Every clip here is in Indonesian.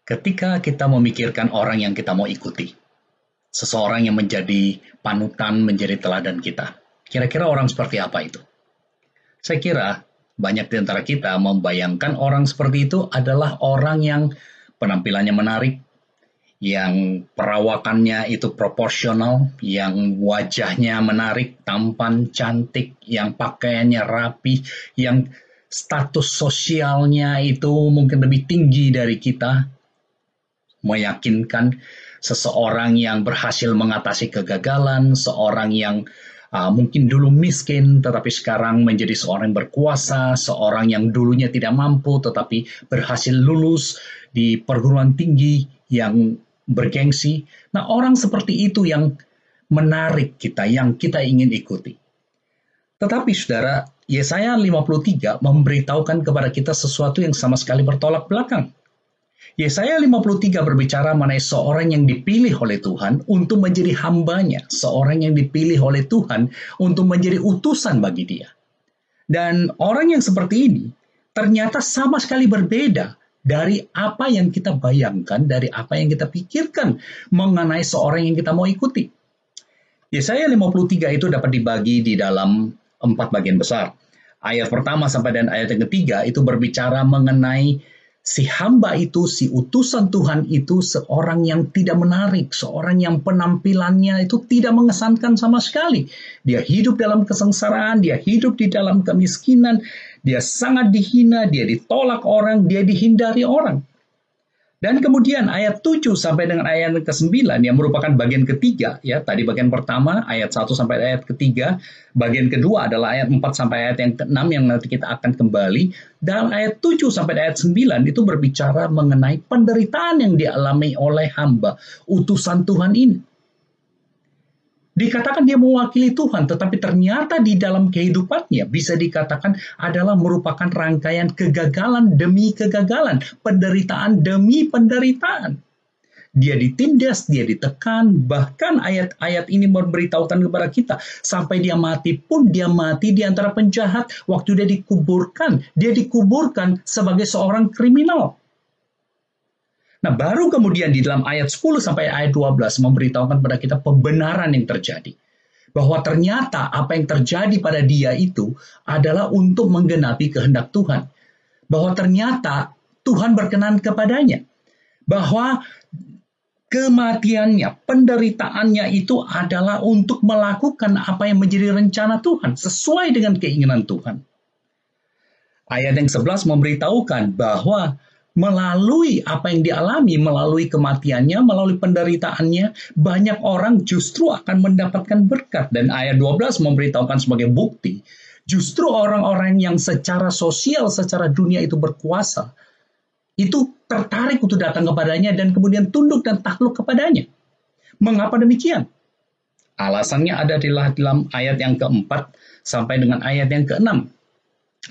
Ketika kita memikirkan orang yang kita mau ikuti, seseorang yang menjadi panutan, menjadi teladan kita, kira-kira orang seperti apa itu? Saya kira banyak di antara kita membayangkan orang seperti itu adalah orang yang penampilannya menarik, yang perawakannya itu proporsional, yang wajahnya menarik, tampan, cantik, yang pakaiannya rapi, yang status sosialnya itu mungkin lebih tinggi dari kita, meyakinkan seseorang yang berhasil mengatasi kegagalan, seorang yang mungkin dulu miskin tetapi sekarang menjadi seorang yang berkuasa, seorang yang dulunya tidak mampu tetapi berhasil lulus di perguruan tinggi yang bergengsi. Nah, orang seperti itu yang menarik kita, yang kita ingin ikuti. Tetapi saudara, Yesaya 53 memberitahukan kepada kita sesuatu yang sama sekali bertolak belakang. Yesaya 53 berbicara mengenai seorang yang dipilih oleh Tuhan untuk menjadi hambanya, seorang yang dipilih oleh Tuhan untuk menjadi utusan bagi dia. Dan orang yang seperti ini ternyata sama sekali berbeda dari apa yang kita bayangkan, dari apa yang kita pikirkan mengenai seorang yang kita mau ikuti. Yesaya 53 itu dapat dibagi di dalam 4 bagian besar. Ayat pertama sampai dan ayat yang ketiga itu berbicara mengenai si hamba itu, si utusan Tuhan itu seorang yang tidak menarik, seorang yang penampilannya itu tidak mengesankan sama sekali. Dia hidup dalam kesengsaraan, dia hidup di dalam kemiskinan, dia sangat dihina, dia ditolak orang, dia dihindari orang. Dan kemudian ayat 7 sampai dengan ayat ke-9 yang merupakan bagian ketiga, ya, tadi bagian pertama ayat 1 sampai ayat ketiga, bagian kedua adalah ayat 4 sampai ayat yang ke-6 yang nanti kita akan kembali, dan ayat 7 sampai ayat 9 itu berbicara mengenai penderitaan yang dialami oleh hamba, utusan Tuhan ini. Dikatakan dia mewakili Tuhan, tetapi ternyata di dalam kehidupannya bisa dikatakan adalah merupakan rangkaian kegagalan demi kegagalan, penderitaan demi penderitaan. Dia ditindas, dia ditekan, bahkan ayat-ayat ini memberitahukan kepada kita, sampai dia mati pun dia mati di antara penjahat. Waktu dia dikuburkan sebagai seorang kriminal. Nah, baru kemudian di dalam ayat 10 sampai ayat 12 memberitahukan kepada kita pembenaran yang terjadi. Bahwa ternyata apa yang terjadi pada dia itu adalah untuk menggenapi kehendak Tuhan. Bahwa ternyata Tuhan berkenan kepadanya. Bahwa kematiannya, penderitaannya itu adalah untuk melakukan apa yang menjadi rencana Tuhan. Sesuai dengan keinginan Tuhan. Ayat yang 11 memberitahukan bahwa melalui apa yang dialami, melalui kematiannya, melalui penderitaannya, banyak orang justru akan mendapatkan berkat. Dan ayat 12 memberitahukan sebagai bukti, justru orang-orang yang secara sosial, secara dunia itu berkuasa, itu tertarik untuk datang kepadanya dan kemudian tunduk dan takluk kepadanya. Mengapa demikian? Alasannya ada di dalam ayat yang keempat sampai dengan ayat yang keenam.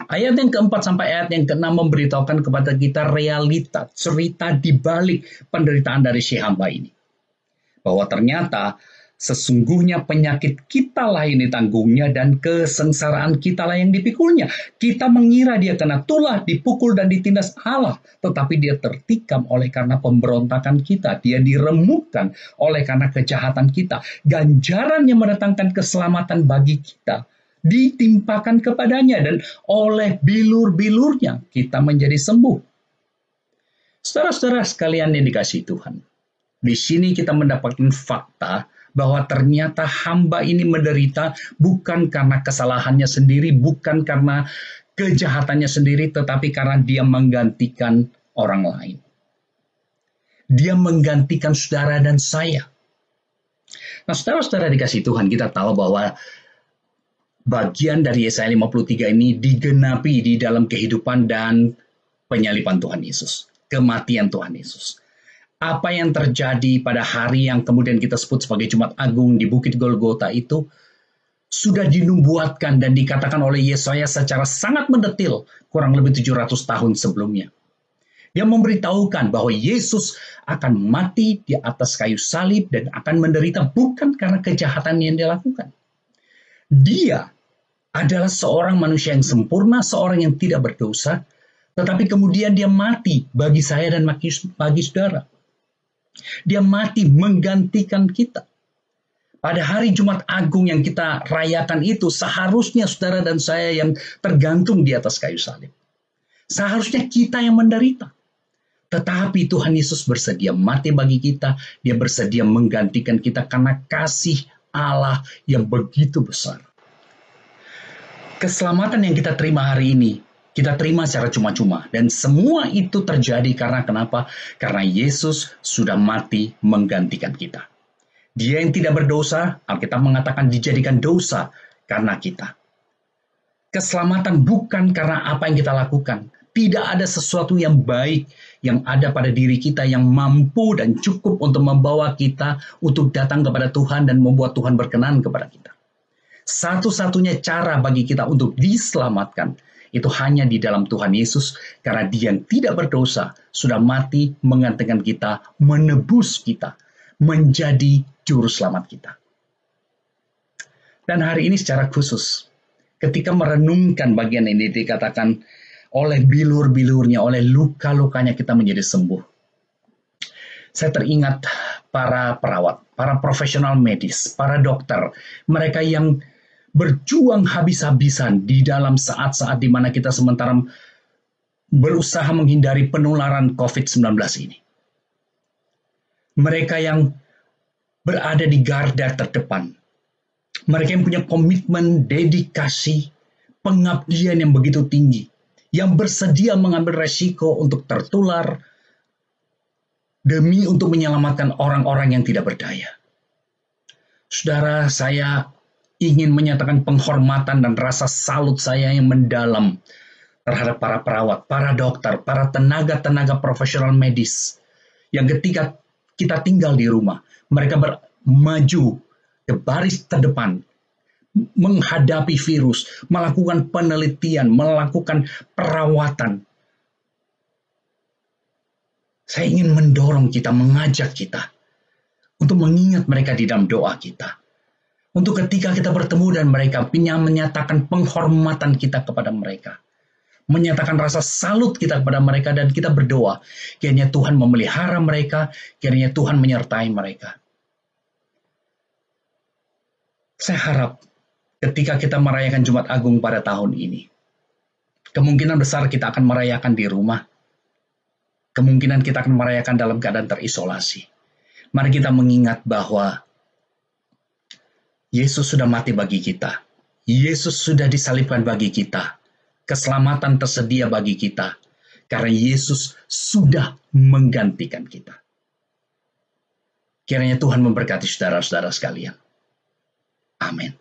Ayat yang keempat sampai ayat yang keenam memberitahukan kepada kita realita, cerita di balik penderitaan dari si hamba ini. Bahwa ternyata sesungguhnya penyakit kita lah yang ditanggungnya dan kesengsaraan kita lah yang dipikulnya. Kita mengira dia kena tulah, dipukul dan ditindas Allah. Tetapi dia tertikam oleh karena pemberontakan kita. Dia diremukkan oleh karena kejahatan kita. Ganjaran yang mendatangkan keselamatan bagi kita ditimpakan kepadanya dan oleh bilur-bilurnya kita menjadi sembuh. Saudara-saudara sekalian yang dikasihi Tuhan, di sini kita mendapatkan fakta bahwa ternyata hamba ini menderita bukan karena kesalahannya sendiri, bukan karena kejahatannya sendiri, tetapi karena dia menggantikan orang lain. Dia menggantikan saudara dan saya. Nah, saudara-saudara dikasihi Tuhan, kita tahu bahwa bagian dari Yesaya 53 ini digenapi di dalam kehidupan dan penyaliban Tuhan Yesus, kematian Tuhan Yesus. Apa yang terjadi pada hari yang kemudian kita sebut sebagai Jumat Agung di Bukit Golgota itu sudah dinubuatkan dan dikatakan oleh Yesaya secara sangat mendetil kurang lebih 700 tahun sebelumnya. Dia memberitahukan bahwa Yesus akan mati di atas kayu salib dan akan menderita bukan karena kejahatan yang dia lakukan. Dia adalah seorang manusia yang sempurna, seorang yang tidak berdosa, Tetapi kemudian dia mati bagi saya dan bagi saudara. Dia mati menggantikan kita. Pada hari Jumat Agung yang kita rayakan itu, seharusnya saudara dan saya yang tergantung di atas kayu salib. Seharusnya kita yang menderita. Tetapi Tuhan Yesus bersedia mati bagi kita. Dia bersedia menggantikan kita karena kasih Allah yang begitu besar. Keselamatan yang kita terima hari ini, kita terima secara cuma-cuma. Dan semua itu terjadi karena kenapa? Karena Yesus sudah mati menggantikan kita. Dia yang tidak berdosa, Alkitab mengatakan dijadikan dosa karena kita. Keselamatan bukan karena apa yang kita lakukan. Tidak ada sesuatu yang baik yang ada pada diri kita yang mampu dan cukup untuk membawa kita untuk datang kepada Tuhan dan membuat Tuhan berkenan kepada kita. Satu-satunya cara bagi kita untuk diselamatkan itu hanya di dalam Tuhan Yesus, karena Dia yang tidak berdosa sudah mati menggantikan kita, menebus kita, menjadi juru selamat kita. Dan hari ini secara khusus, ketika merenungkan bagian ini dikatakan oleh bilur-bilurnya, oleh luka-lukanya kita menjadi sembuh. Saya teringat para perawat, para profesional medis, para dokter, mereka yang berjuang habis-habisan di dalam saat-saat di mana kita sementara berusaha menghindari penularan COVID-19 ini. Mereka yang berada di garda terdepan. Mereka yang punya komitmen, dedikasi, pengabdian yang begitu tinggi, yang bersedia mengambil resiko untuk tertular demi untuk menyelamatkan orang-orang yang tidak berdaya. Saudara, saya ingin menyatakan penghormatan dan rasa salut saya yang mendalam terhadap para perawat, para dokter, para tenaga-tenaga profesional medis yang ketika kita tinggal di rumah, mereka maju ke baris terdepan, menghadapi virus, melakukan penelitian, melakukan perawatan. Saya ingin mendorong kita, mengajak kita untuk mengingat mereka di dalam doa kita. Untuk ketika kita bertemu dan mereka, menyatakan penghormatan kita kepada mereka. Menyatakan rasa salut kita kepada mereka dan kita berdoa. Kiranya Tuhan memelihara mereka, kiranya Tuhan menyertai mereka. Saya harap ketika kita merayakan Jumat Agung pada tahun ini, kemungkinan besar kita akan merayakan di rumah. Kemungkinan kita akan merayakan dalam keadaan terisolasi. Mari kita mengingat bahwa Yesus sudah mati bagi kita. Yesus sudah disalibkan bagi kita. Keselamatan tersedia bagi kita. Karena Yesus sudah menggantikan kita. Kiranya Tuhan memberkati saudara-saudara sekalian. Amin.